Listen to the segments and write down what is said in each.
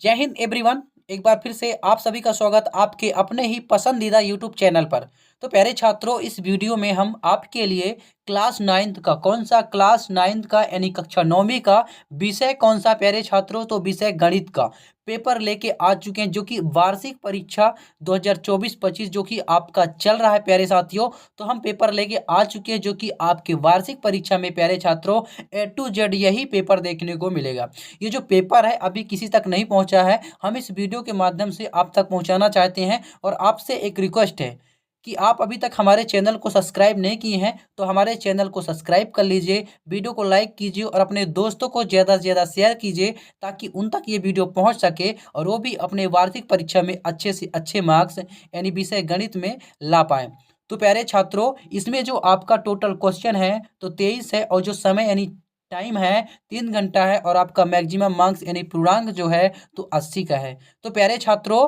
जय हिंद एवरीवन। एक बार फिर से आप सभी का स्वागत आपके अपने ही पसंदीदा यूट्यूब चैनल पर। तो प्यारे छात्रों, इस वीडियो में हम आपके लिए क्लास नाइन्थ का क्लास नाइन्थ का यानी कक्षा नौवीं का विषय कौन सा प्यारे छात्रों, तो विषय गणित का पेपर लेके आ चुके हैं, जो कि वार्षिक परीक्षा 2024-25 जो कि आपका चल रहा है प्यारे साथियों। तो हम पेपर लेके आ चुके हैं, जो कि आपके वार्षिक परीक्षा में प्यारे छात्रों A to Z यही पेपर देखने को मिलेगा। ये जो पेपर है अभी किसी तक नहीं पहुंचा है, हम इस वीडियो के माध्यम से आप तक पहुंचाना चाहते हैं। और आपसे एक रिक्वेस्ट है कि आप अभी तक हमारे चैनल को सब्सक्राइब नहीं किए हैं तो हमारे चैनल को सब्सक्राइब कर लीजिए, वीडियो को लाइक कीजिए और अपने दोस्तों को ज़्यादा से ज़्यादा शेयर कीजिए, ताकि उन तक ये वीडियो पहुंच सके और वो भी अपने वार्षिक परीक्षा में अच्छे से अच्छे मार्क्स यानी विषय गणित में ला पाएँ। तो प्यारे छात्रों, इसमें जो आपका टोटल क्वेश्चन है तो 23 है, और जो समय यानी टाइम है 3 घंटा है, और आपका मैक्सिमम मार्क्स यानी पूर्णांक जो है तो 80 का है। तो प्यारे छात्रों,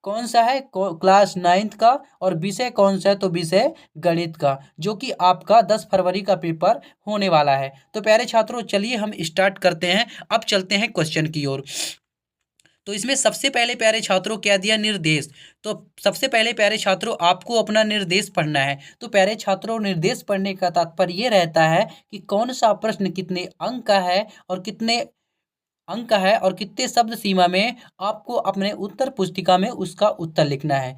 कौन सा है क्लास नाइन्थ का और विषय कौन सा है, तो विषय गणित का, जो कि आपका 10 फरवरी का पेपर होने वाला है। तो प्यारे छात्रों, चलिए हम स्टार्ट करते हैं। अब चलते हैं क्वेश्चन की ओर। तो इसमें सबसे पहले प्यारे छात्रों क्या दिया, निर्देश। तो सबसे पहले प्यारे छात्रों आपको अपना निर्देश पढ़ना है। तो प्यारे छात्रों, निर्देश पढ़ने का तात्पर्य ये रहता है कि कौन सा प्रश्न कितने अंक का है और कितने शब्द सीमा में आपको अपने उत्तर पुस्तिका में उसका उत्तर लिखना है।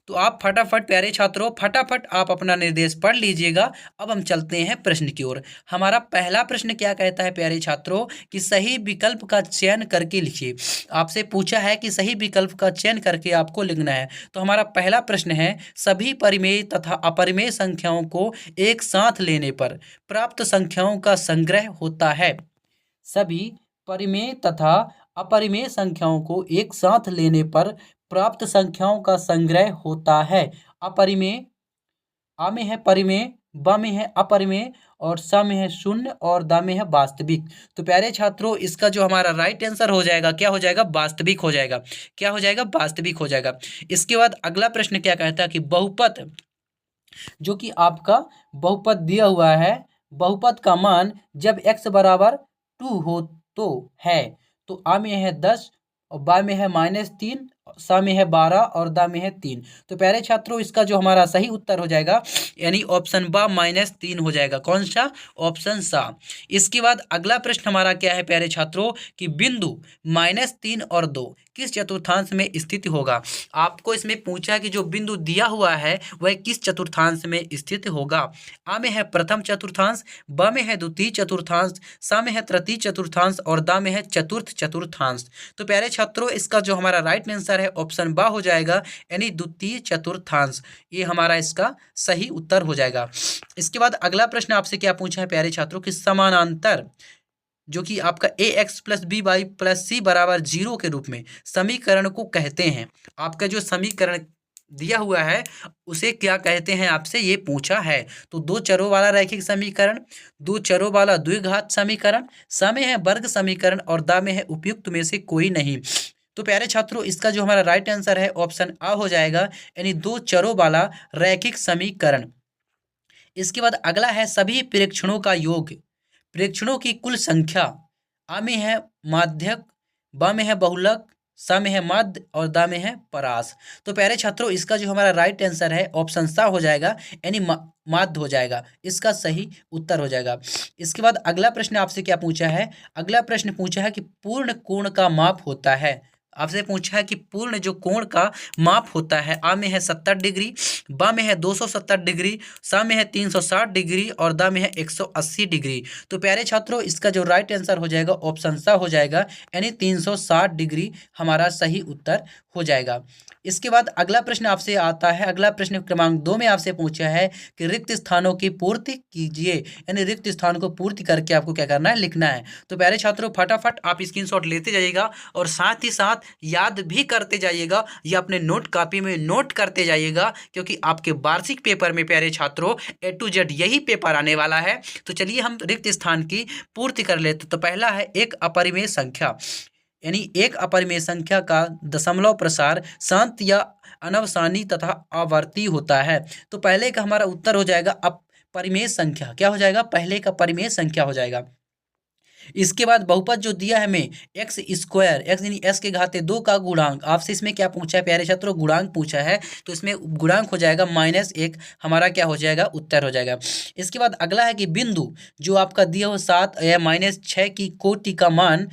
तो आप फटाफट प्यारे छात्रों, फटाफट आप अपना निर्देश पढ़ लीजिएगा। अब हम चलते हैं प्रश्न की ओर। हमारा पहला प्रश्न क्या कहता है प्यारे छात्रों कि सही विकल्प का चयन करके लिखिए। आपसे पूछा है कि सही विकल्प का चयन करके आपको लिखना है। तो हमारा पहला प्रश्न है, सभी परिमेय तथा अपरिमेय संख्याओं को एक साथ लेने पर प्राप्त संख्याओं का संग्रह होता है। सभी परिमेय तथा अपरिमेय संख्याओं को एक साथ लेने पर प्राप्त संख्याओं का संग्रह होता है। अपरिमेय, आ में है परिमेय, ब में है अपरिमेय और स में है शून्य और द में है वास्तविक। तो प्यारे छात्रों, इसका जो हमारा राइट आंसर हो जाएगा, क्या हो जाएगा, वास्तविक हो जाएगा। क्या हो जाएगा, वास्तविक हो जाएगा। इसके बाद अगला प्रश्न क्या कहता है कि बहुपद, जो कि आपका बहुपद दिया हुआ है, बहुपद का मान जब x बराबर 2 हो तो है। तो आ में है 10 और बा में है -3, सा में है 12 और दा में है 3। तो प्यारे छात्रों, इसका जो हमारा सही उत्तर हो जाएगा यानी ऑप्शन बा -3 हो जाएगा। कौन सा, ऑप्शन सा। इसके बाद अगला प्रश्न हमारा क्या है प्यारे छात्रों कि बिंदु -3 और 2 किस चतुर्थांश में स्थित होगा। आपको इसमें पूछा कि जो बिंदु दिया हुआ है वह किस चतुर्थांश में स्थित होगा। आ में है प्रथम चतुर्थांश, ब में है द्वितीय चतुर्थांश, सा में है तृतीय चतुर्थांश और दा में है चतुर्थ चतुर्थांश। तो प्यारे छात्रों, इसका जो हमारा राइट आंसर है ऑप्शन बा हो जाएगा यानी द्वितीय चतुर्थांश। ये हमारा इसका सही उत्तर हो जाएगा। इसके बाद अगला प्रश्न आपसे क्या पूछा है प्यारे छात्रों कि समानांतर, जो कि आपका ax+by+c बराबर 0 के रूप में समीकरण को कहते हैं। आपका जो समीकरण दिया हुआ है उसे क्या कहते हैं, आपसे ये पूछा है। तो दो चरों वाला रैखिक समीकरण, दो चरों वाला द्विघात समीकरण, स में है वर्ग समीकरण और द में है उपयुक्त में से कोई नहीं। तो प्यारे छात्रों, इसका जो हमारा राइट आंसर है ऑप्शन आ हो जाएगा यानी दो चरों वाला रैखिक समीकरण। इसके बाद अगला है सभी प्रेक्षणों का योग, प्रेक्षणों की कुल संख्या। आ में है माध्यक, ब में है बहुलक, स में है मध्य और द में है परास। तो प्यारे छात्रों, इसका जो हमारा राइट आंसर है ऑप्शन सा हो जाएगा यानी माध्य हो जाएगा। इसका सही उत्तर हो जाएगा। इसके बाद अगला प्रश्न आपसे क्या पूछा है, अगला प्रश्न पूछा है कि पूर्ण कोण का माप होता है। आपसे पूछा है कि पूर्ण जो कोण का माप होता है। आ में है 70 डिग्री, ब में है 270 डिग्री, स में है 360 डिग्री और द में है 180 डिग्री। तो प्यारे छात्रों, इसका जो राइट आंसर हो जाएगा ऑप्शन सा हो जाएगा यानी 360 डिग्री हमारा सही उत्तर हो जाएगा। इसके बाद अगला प्रश्न आपसे आता है, अगला प्रश्न क्रमांक 2 में आपसे पूछा है कि रिक्त स्थानों की पूर्ति कीजिए, यानी रिक्त स्थान को पूर्ति करके आपको क्या करना है, लिखना है। तो प्यारे छात्रों, फटाफट आप स्क्रीनशॉट लेते जाइएगा और साथ ही साथ याद भी करते जाइएगा या अपने नोट कॉपी में नोट करते जाइएगा, क्योंकि आपके वार्षिक पेपर में प्यारे छात्रों A to Z यही पेपर आने वाला है। तो चलिए हम रिक्त स्थान की पूर्ति कर लेते। तो पहला है एक अपरिमेय संख्या, यानी एक अपरिमेय संख्या का दशमलव प्रसार शांत या अनवसानी तथा आवर्ती होता है। तो पहले का हमारा उत्तर हो जाएगा अपरिमेय संख्या। क्या हो जाएगा, पहले का परिमेय संख्या हो जाएगा। इसके बाद बहुपद जो दिया है हमें एक्स स्क्वायर, एक्स यानी एस के घाते 2 का गुणांक, आपसे इसमें क्या पूछा है प्यारे छात्रों, गुणांक पूछा है, तो इसमें गुणांक हो जाएगा -1, हमारा क्या हो जाएगा, उत्तर हो जाएगा। इसके बाद अगला है कि बिंदु जो आपका दिया हो 7 या -6 की कोटि का मान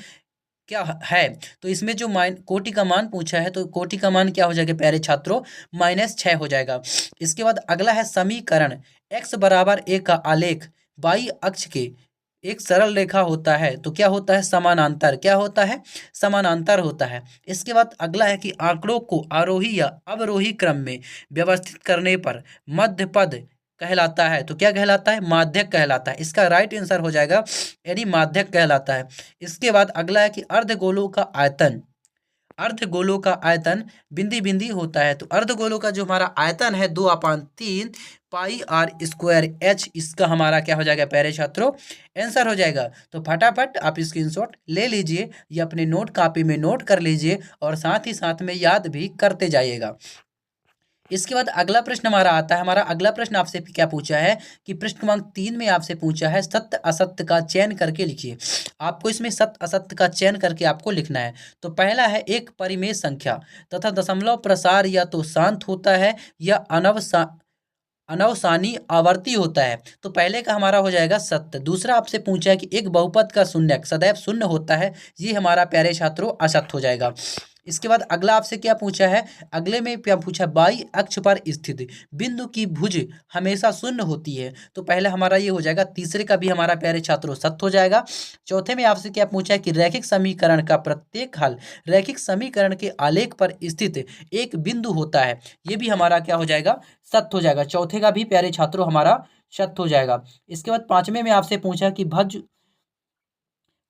क्या है, तो इसमें जो कोटि का मान पूछा है तो कोटि का मान क्या हो जाएगा प्यारे छात्रों, -6 हो जाएगा। इसके बाद अगला है समीकरण x बराबर a का आलेख y अक्ष के एक सरल रेखा होता है तो क्या होता है, समानांतर, क्या होता है, समानांतर होता है। इसके बाद अगला है कि आंकड़ों को आरोही या अवरोही क्रम में व्यवस्थित करने पर मध्य पद कहलाता है, तो क्या कहलाता है, माध्यक कहलाता है। इसका राइट आंसर हो जाएगा यानी माध्यक कहलाता है। इसके बाद अगला है कि अर्धगोलों का आयतन, अर्धगोलों का आयतन बिंदी बिंदी होता है, तो अर्धगोलों का जो हमारा आयतन है 2/3 पाई आर स्क्वायर एच, इसका हमारा क्या हो जाएगा प्यारे छात्रों, आंसर हो जाएगा। तो फटाफट आप स्क्रीनशॉट ले लीजिए या अपने नोट कॉपी में नोट कर लीजिए और साथ ही साथ में याद भी करते जाइएगा। इसके बाद अगला प्रश्न हमारा आता है, हमारा अगला प्रश्न आपसे क्या पूछा है कि प्रश्न क्रमांक 3 में आपसे पूछा है सत्य असत्य का चयन करके लिखिए। आपको इसमें सत्य असत्य का चयन करके आपको लिखना है। तो पहला है एक परिमेय संख्या तथा दशमलव प्रसार या तो शांत होता है या अनवसानी आवर्ती होता है, तो पहले का हमारा हो जाएगा सत्य। दूसरा आपसे पूछा है कि एक बहुपद का शून्यक सदैव शून्य होता है, ये हमारा प्यारे छात्रों असत्य हो जाएगा। इसके बाद अगला आपसे क्या पूछा है, अगले में क्या पूछा, बाई अक्ष पर स्थित बिंदु की भुज हमेशा शून्य होती है, तो पहले हमारा ये हो जाएगा। तीसरे का भी हमारा प्यारे छात्रों सत्य हो जाएगा। चौथे में आपसे क्या पूछा है कि रैखिक समीकरण का प्रत्येक हल रैखिक समीकरण के आलेख पर स्थित एक बिंदु होता है, ये भी हमारा क्या हो जाएगा, सत्य हो जाएगा। चौथे का भी प्यारे छात्रों हमारा सत्य हो जाएगा। इसके बाद पांचवें में आपसे पूछा कि भुज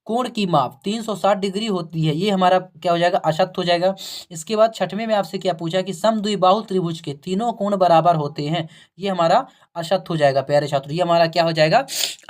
कोण की माप 360 डिग्री होती है, ये हमारा क्या हो जाएगा, असत्य हो जाएगा। इसके बाद छठवें में आपसे क्या पूछा कि समद्विबाहु त्रिभुज के तीनों कोण बराबर होते हैं, ये हमारा असत्य हो जाएगा प्यारे छात्रों, ये हमारा क्या हो जाएगा,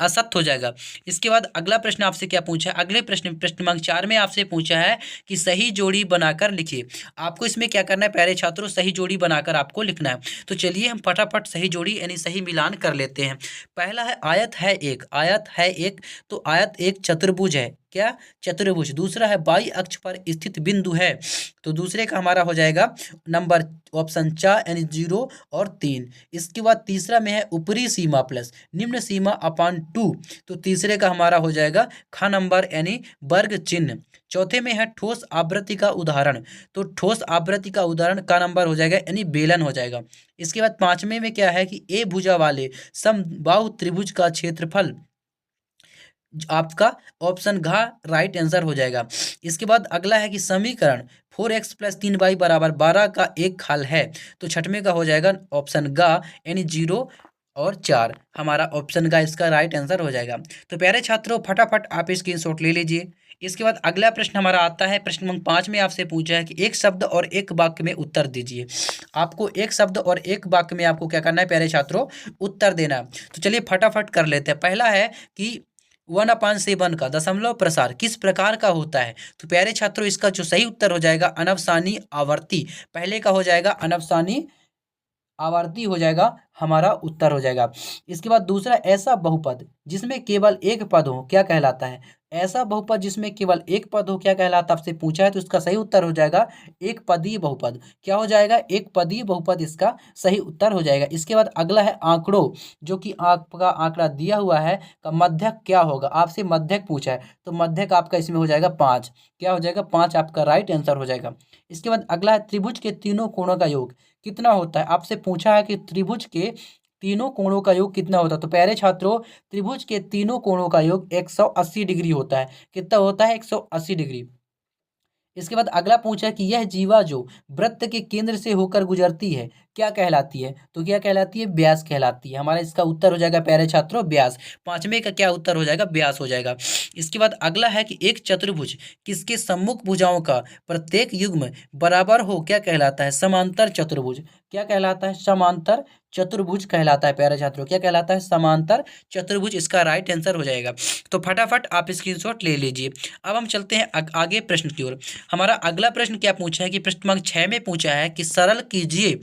असत्य हो जाएगा। इसके बाद अगला प्रश्न आपसे क्या पूछा है, अगले प्रश्न क्रमांक 4 में आपसे पूछा है कि सही जोड़ी बनाकर लिखिए। आपको इसमें क्या करना है प्यारे छात्रों, सही जोड़ी बनाकर आपको लिखना है। तो चलिए हम फटाफट सही जोड़ी यानी सही मिलान कर लेते हैं। पहला है आयत है एक, आयत है एक, तो आयत एक चतुर्भुज है, क्या, चतुर्भुज। दूसरा है बाई अक्ष पर स्थित बिंदु है, तो दूसरे का हमारा हो जाएगा नंबर ऑप्शन 4 यानी 0 और 3। इसके बाद तीसरा में है ऊपरी सीमा प्लस निम्न सीमा अपान 2, तो तीसरे का हमारा हो जाएगा ख नंबर यानी वर्ग चिन्ह। चौथे में है ठोस आवृत्ति का उदाहरण, तो ठोस आवृत्ति का उदाहरण का नंबर हो जाएगा यानी बेलन हो जाएगा। इसके बाद पांचवें में क्या है कि ए भुजा वाले समबाहु त्रिभुज का क्षेत्रफल, आपका ऑप्शन घ राइट आंसर हो जाएगा। इसके बाद अगला है कि समीकरण 4x + 3y = 12 का एक हल है, तो छठवें का हो जाएगा ऑप्शन ग यानी 0 और 4, हमारा ऑप्शन का इसका राइट आंसर हो जाएगा। तो प्यारे छात्रों फटाफट आप स्क्रीनशॉट ले लीजिए। इसके बाद अगला प्रश्न हमारा आता है, प्रश्न नंबर 5 में आपसे पूछा है कि एक शब्द और एक वाक्य में उत्तर दीजिए। आपको एक शब्द और एक वाक्य में आपको क्या करना है प्यारे छात्रों, उत्तर देना है। तो चलिए फटाफट कर लेते हैं। पहला है कि 1/7 का दशमलव प्रसार किस प्रकार का होता है, तो प्यारे छात्रों इसका जो सही उत्तर हो जाएगा अनवसानी आवर्ती, पहले का हो जाएगा अनवसानी आवर्ती हो जाएगा, हमारा उत्तर हो जाएगा। इसके बाद दूसरा ऐसा बहुपद जिसमें केवल एक पद हो क्या कहलाता है, ऐसा बहुपद जिसमें केवल एक पद हो क्या कहलाता है, आपसे पूछा है, तो इसका सही उत्तर हो जाएगा एक पदीय बहुपद, क्या हो जाएगा, एक पदीय बहुपद इसका सही उत्तर हो जाएगा। इसके बाद अगला है आंकड़ों, जो कि आपका आंकड़ा दिया हुआ है का मध्यक क्या होगा, आपसे मध्यक पूछा है, तो मध्यक आपका इसमें हो जाएगा 5, क्या हो जाएगा 5, आपका राइट आंसर हो जाएगा। इसके बाद अगला है त्रिभुज के तीनों कोणों का योग कितना होता है, आपसे पूछा है कि त्रिभुज के तीनों कोणों का योग कितना होता है, तो प्यारे छात्रों त्रिभुज के तीनों कोणों का योग 180 डिग्री होता है, कितना होता है 180 डिग्री। इसके बाद अगला पूछा है कि यह जीवा जो वृत्त के केंद्र से होकर गुजरती है क्या कहलाती है, तो क्या कहलाती है, व्यास कहलाती है, हमारा इसका उत्तर हो जाएगा प्यारे छात्रों व्यास। पांचवें का क्या उत्तर हो जाएगा, व्यास हो जाएगा। इसके बाद अगला है कि एक चतुर्भुज किसके सम्मुख भुजाओं का प्रत्येक युग्म बराबर हो क्या कहलाता है, समांतर चतुर्भुज, क्या कहलाता है, समांतर चतुर्भुज कहलाता है प्यारे छात्रों, क्या कहलाता है, समांतर चतुर्भुज, इसका राइट आंसर हो जाएगा। तो फटाफट आप स्क्रीनशॉट ले लीजिए। अब हम चलते हैं आगे प्रश्न की ओर। हमारा अगला प्रश्न क्या पूछा है कि प्रश्न क्रमांक 6 में पूछा है कि सरल कीजिए,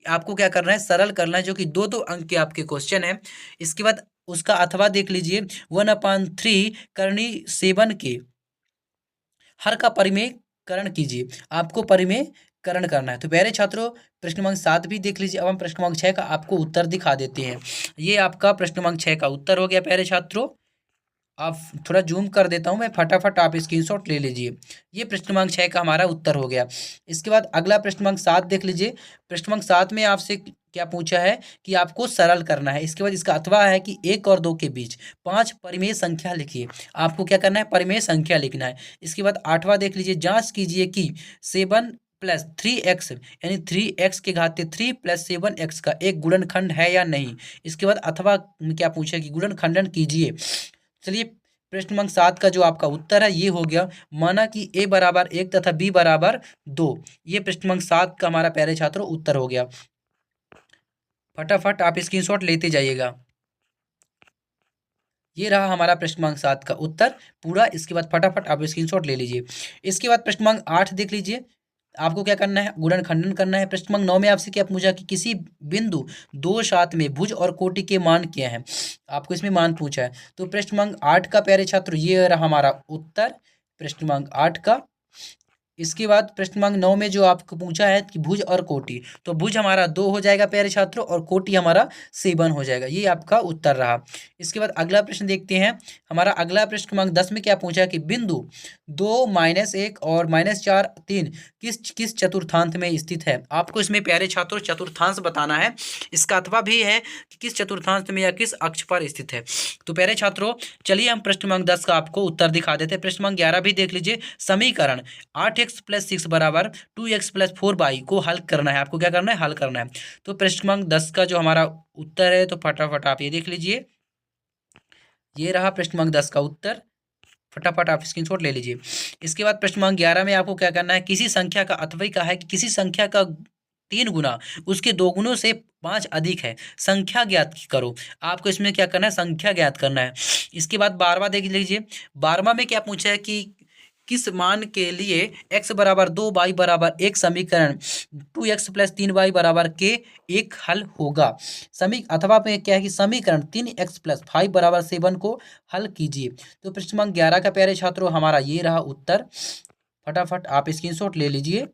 आपको क्या करना है, सरल करना है, जो कि 2-2 अंक के आपके क्वेश्चन है। इसके बाद उसका अथवा देख लीजिए, 1/3 करनी 7 के हर का परिमेयकरण कीजिए। आपको परिमेयकरण करना है। तो प्यारे छात्रों, प्रश्न क्रमांक 7 भी देख लीजिए। अब हम प्रश्न क्रमांक 6 का आपको उत्तर दिखा देते हैं। ये आपका प्रश्न क्रमांक 6 का उत्तर हो गया प्यारे छात्रों। आप थोड़ा जूम कर देता हूं मैं, फटाफट आप स्क्रीनशॉट ले लीजिए। ये प्रश्न क्रमांक 6 का हमारा उत्तर हो गया। इसके बाद अगला प्रश्न क्रमांक 7 देख लीजिए। प्रश्न क्रमांक 7 में आपसे क्या पूछा है कि आपको सरल करना है। इसके बाद इसका अथवा है कि 1 और 2 के बीच 5 परिमेय संख्या लिखिए। आपको क्या करना है, परिमेय संख्या लिखना है। इसके बाद 8वां देख लीजिए, जांच कीजिए कि 7 प्लस 3x यानी 3x के घाते 3 प्लस 7x का एक गुणनखंड है या नहीं। इसके बाद अथवा में क्या पूछा है कि गुणनखंडन कीजिए। चलिए, प्रश्न क्रमांक 7 का जो आपका उत्तर है ये हो गया, माना कि a बराबर 1 तथा b बराबर 2। ये प्रश्न क्रमांक 7 का हमारा प्यारे छात्रों उत्तर हो गया। फटाफट आप स्क्रीनशॉट लेते जाइएगा। ये रहा हमारा प्रश्न क्रमांक 7 का उत्तर पूरा। इसके बाद फटाफट आप स्क्रीनशॉट ले लीजिए। इसके बाद प्रश्न क्रमांक 8 देख लीजिए। आपको क्या करना है, गुणनखंडन करना है। प्रश्न क्रमांक 9 में आपसे क्या पूछा कि किसी बिंदु 2 7 में भुज और कोटि के मान क्या हैं। आपको इसमें मान पूछा है। तो प्रश्न क्रमांक 8 का प्यारे छात्र ये रहा हमारा उत्तर, प्रश्न क्रमांक 8 का। इसके बाद प्रश्न क्रमांक 9 में जो आपको पूछा है कि भुज और कोटि, तो भुज हमारा 2 हो जाएगा प्यारे छात्रों और कोटि हमारा 7 हो जाएगा। ये आपका उत्तर रहा। इसके बाद अगला प्रश्न देखते हैं। हमारा अगला प्रश्न क्रमांक 10 में क्या पूछा है कि बिंदु 2 -1 और -4 3 किस किस चतुर्थांश में स्थित है। आपको इसमें प्यारे छात्रों चतुर्थांश बताना है। इसका अथवा भी है कि किस चतुर्थांश में या किस अक्ष पर स्थित है। तो प्यारे छात्रों, चलिए हम प्रश्न क्रमांक 10 का आपको उत्तर दिखा देते हैं। प्रश्न क्रमांक 11 भी देख लीजिए। समीकरण 8x + 6 बराबर 2x + 4y को हल करना है। आपको क्या करना है, हल करना है। तो प्रश्न क्रमांक 10 का जो हमारा उत्तर है, तो फटाफट आप ये देख लीजिए। ये रहा प्रश्न क्रमांक 10 का उत्तर। फटाफट आप स्क्रीनशॉट ले लीजिए। इसके बाद प्रश्न क्रमांक 11 में आपको क्या करना है, किसी संख्या का अथवा का है कि किसी संख्या का 3 गुना उसके 2 गुणों से 5 अधिक है, संख्या ज्ञात करो। आपको इसमें क्या करना है, संख्या ज्ञात करना है। इसके बाद 12वां देख लीजिए। 12वां में क्या पूछा है कि किस मान के लिए x बराबर 2 y बराबर 1 समीकरण 2x + 3y बराबर के एक हल होगा। अथवा पे क्या है कि समीकरण 3x + 5 बराबर 7 को हल कीजिए। तो प्रश्न क्रमांक 11 का प्यारे छात्रों हमारा ये रहा उत्तर। फटाफट आप स्क्रीनशॉट ले लीजिए।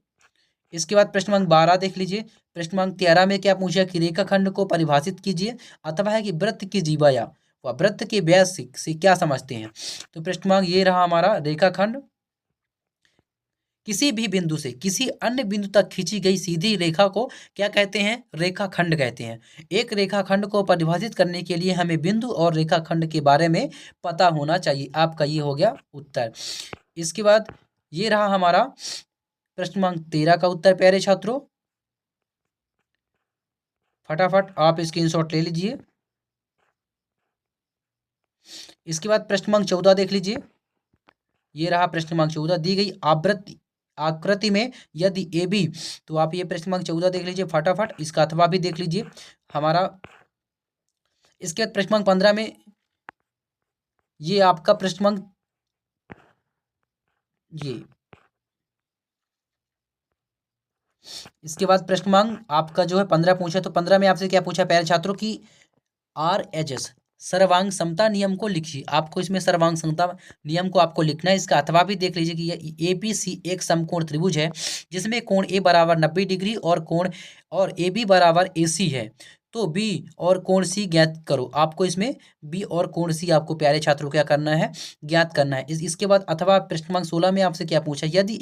इसके बाद प्रश्न क्रमांक 12 देख लीजिए। प्रश्न क्रमांक 13 में क्या पूछा कि रेखाखंड को परिभाषित कीजिए। अथवा है कि वृत्त की जीवाया व वृत्त के व्यास से क्या समझते हैं। तो प्रश्न क्रमांक ये रहा हमारा, रेखाखंड किसी भी बिंदु से किसी अन्य बिंदु तक खींची गई सीधी रेखा को क्या कहते हैं, रेखाखंड कहते हैं। एक रेखाखंड को परिभाषित करने के लिए हमें बिंदु और रेखाखंड के बारे में पता होना चाहिए। आपका ये हो गया उत्तर। इसके बाद ये रहा हमारा प्रश्न क्रमांक 13 का उत्तर प्यारे छात्रों। फटाफट आप स्क्रीनशॉट ले लीजिए। इसके बाद प्रश्न क्रमांक 14 देख लीजिए। ये रहा प्रश्न क्रमांक 14। दी गई आवृत्ति आकृति में यदि ए बी, तो आप ये प्रश्न क्रमांक 14 देख लीजिए फटाफट। इसका अथवा भी देख लीजिए हमारा। इसके बाद प्रश्न क्रमांक 15 में ये आपका प्रश्न क्रमांक ये। इसके बाद प्रश्न क्रमांक आपका जो है 15 पूछा। तो 15 में आपसे क्या पूछा प्यारे छात्रों की RHS सर्वांग समता नियम को लिखिए। आपको इसमें सर्वांग समता नियम को आपको लिखना है। इसका अथवा भी देख लीजिए कि APC एक समकोण त्रिभुज है जिसमें कोण A बराबर 90 डिग्री और AB बराबर AC है। तो B और कोण C ज्ञात करो। आपको इसमें B और कोण C आपको प्यारे छात्रों क्या करना है, ज्ञात करना है। इसके बाद अथवा प्रश्न क्रमांक 16 में आपसे क्या पूछा, यदि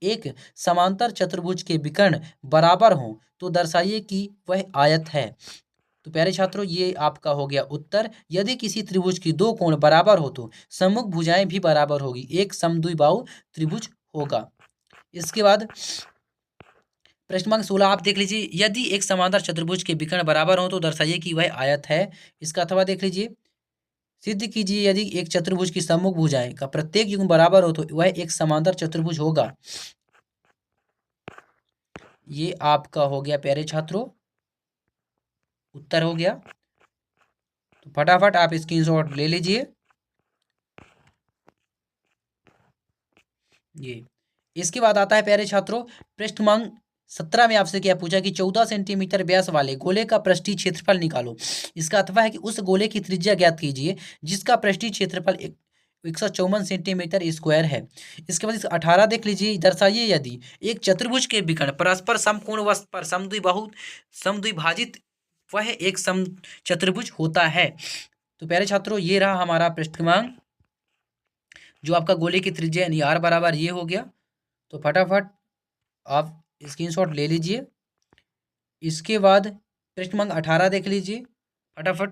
एक समांतर चतुर्भुज के विकर्ण बराबर हों तो दर्शाइए कि वह आयत है। तो प्यारे छात्रों ये आपका हो गया उत्तर। यदि किसी त्रिभुज की 2 कोण बराबर हो तो सम्मुख भुजाएं भी बराबर होगी, एक समद्विबाहु त्रिभुज होगा। इसके बाद प्रश्न क्रमांक 16 आप देख लीजिए। यदि एक समांतर चतुर्भुज के विकर्ण बराबर हो तो दर्शाइए कि वह आयत है। इसका अथवा देख लीजिए। सिद्ध कीजिए यदि एक चतुर्भुज की सम्मुख भुजाएं का प्रत्येक युग्म बराबर हो तो वह एक समांतर चतुर्भुज होगा। ये आपका हो गया प्यारे छात्रों उत्तर हो गया। तो फटाफट आप स्क्रीनशॉट ले लीजिए। ये इसके बाद आता है प्यारे छात्रों प्रश्न क्रमांक 17 में आपसे क्या पूछा कि 14 सेंटीमीटर व्यास वाले गोले का पृष्ठीय क्षेत्रफल निकालो। इसका अथवा है कि उस गोले की त्रिज्या ज्ञात कीजिए जिसका पृष्ठीय क्षेत्रफल 154 सेंटीमीटर स्क्वायर है। इसके बाद 18 देख लीजिए, दर्शाइए यदि एक चतुर्भुज के विकर्ण परस्पर समकोण वस्तु पर समद्विभाजित वह एक सम चतुर्भुज होता है। तो प्यारे छात्रों, ये रहा हमारा पृष्ठ क्रमांक, जो आपका गोले की त्रिज्या यानी r बराबर ये हो गया। तो फटाफट आप स्क्रीनशॉट ले लीजिए। इसके बाद पृष्ठ क्रमांक 18 देख लीजिए। फटाफट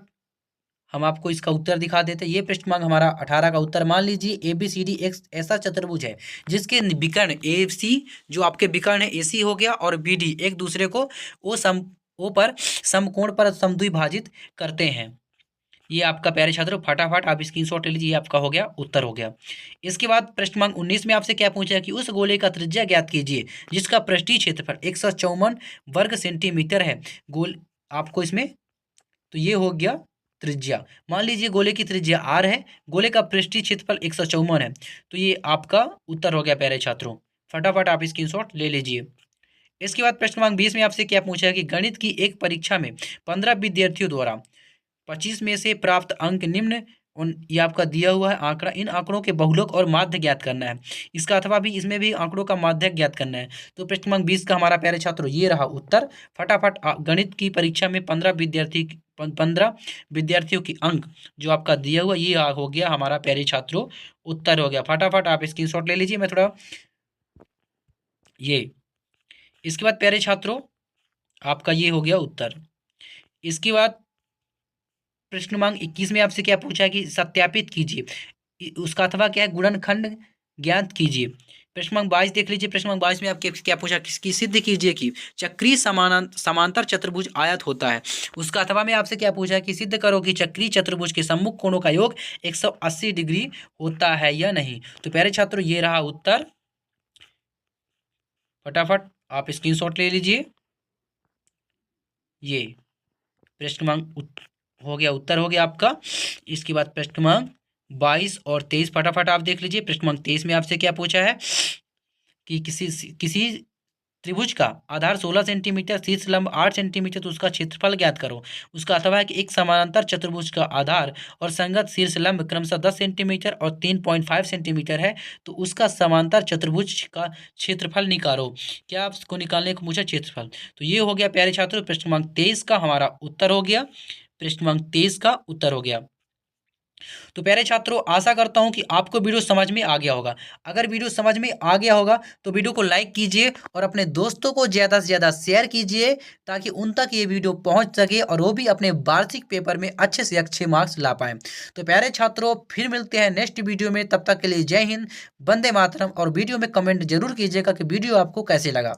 हम आपको इसका उत्तर दिखा देते हैं। ये पृष्ठ क्रमांक हमारा 18 का उत्तर। मान लीजिए ABCD एक ऐसा चतुर्भुज है जिसके विकर्ण AC, जो आपके विकर्ण है AC हो गया, और BD एक दूसरे को O पर समकोण पर समद्विभाजित करते हैं। ये आपका प्यारे छात्रों फटाफट आप स्क्रीनशॉट ले लीजिए, ये आपका हो गया उत्तर हो गया। इसके बाद प्रश्न क्रमांक 19 में आपसे क्या पूछा है कि उस गोले का त्रिज्या ज्ञात कीजिए जिसका पृष्ठीय क्षेत्रफल 154 वर्ग सेंटीमीटर है। गोल आपको इसमें, तो ये हो गया त्रिज्या। मान लीजिए गोले की त्रिज्या r है, गोले का पृष्ठीय क्षेत्रफल 154 है, तो ये आपका उत्तर हो गया प्यारे छात्रों। फटाफट आप स्क्रीनशॉट ले लीजिए। इसके बाद प्रश्न क्रमांक 20 में आपसे क्या पूछा है कि गणित की एक परीक्षा में 15 विद्यार्थियों द्वारा 25 में से प्राप्त अंक निम्न, ये आपका दिया हुआ है आंकड़ा, इन आंकड़ों के बहुलक और माध्य ज्ञात करना है। इसका अथवा भी, इसमें भी आंकड़ों का माध्य ज्ञात करना है। तो प्रश्न क्रमांक 20 का हमारा प्यारे छात्रों ये रहा उत्तर। फटाफट गणित की परीक्षा में 15 विद्यार्थियों की अंक जो आपका दिया हुआ, ये हो गया हमारा प्यारे छात्रों उत्तर हो गया। फटाफट आप स्क्रीनशॉट ले लीजिए। मैं थोड़ा ये, इसके बाद प्यारे छात्रों आपका ये हो गया उत्तर। इसके बाद प्रश्न क्रमांक 21 में आपसे क्या पूछा है कि सत्यापित कीजिए, उसका अथवा क्या है, गुणनखंड ज्ञात कीजिए। प्रश्न क्रमांक 22 देख लीजिए। प्रश्न क्रमांक 22 में आपके क्या पूछा, किसकी सिद्ध कीजिए कि चक्रीय समांतर चतुर्भुज आयत होता है। उसका अथवा में आपसे क्या पूछा है कि सिद्ध करो कि चक्रीय चतुर्भुज के सम्मुख कोणों का योग 180 डिग्री होता है या नहीं। तो प्यारे छात्रों ये रहा उत्तर। फटाफट आप स्क्रीनशॉट ले लीजिए। ये प्रश्न क्रमांक हो गया, उत्तर हो गया आपका। इसके बाद प्रश्न क्रमांक 22 और 23 फटाफट आप देख लीजिए। प्रश्न क्रमांक 23 में आपसे क्या पूछा है कि किसी त्रिभुज का आधार 16 सेंटीमीटर, शीर्ष लंब 8 सेंटीमीटर, तो उसका क्षेत्रफल ज्ञात करो। उसका अथवा है कि एक समानांतर चतुर्भुज का आधार और संगत शीर्ष लंब क्रमशः 10 सेंटीमीटर और 3.5 सेंटीमीटर है, तो उसका समांतर चतुर्भुज का क्षेत्रफल निकालो। क्या आपको निकालने को पूछा, क्षेत्रफल। तो ये हो गया प्यारे छात्रों प्रश्न क्रमांक 23 का हमारा उत्तर हो गया। प्रश्न क्रमांक 23 का उत्तर हो गया। तो प्यारे छात्रों आशा करता हूं कि आपको वीडियो समझ में आ गया होगा। अगर वीडियो समझ में आ गया होगा तो वीडियो को लाइक कीजिए और अपने दोस्तों को ज़्यादा से ज़्यादा शेयर कीजिए ताकि उन तक ये वीडियो पहुंच सके और वो भी अपने वार्षिक पेपर में अच्छे से अच्छे मार्क्स ला पाएँ। तो प्यारे छात्रों फिर मिलते हैं नेक्स्ट वीडियो में, तब तक के लिए जय हिंद, वंदे मातरम। और वीडियो में कमेंट जरूर कीजिएगा कि वीडियो आपको कैसे लगा।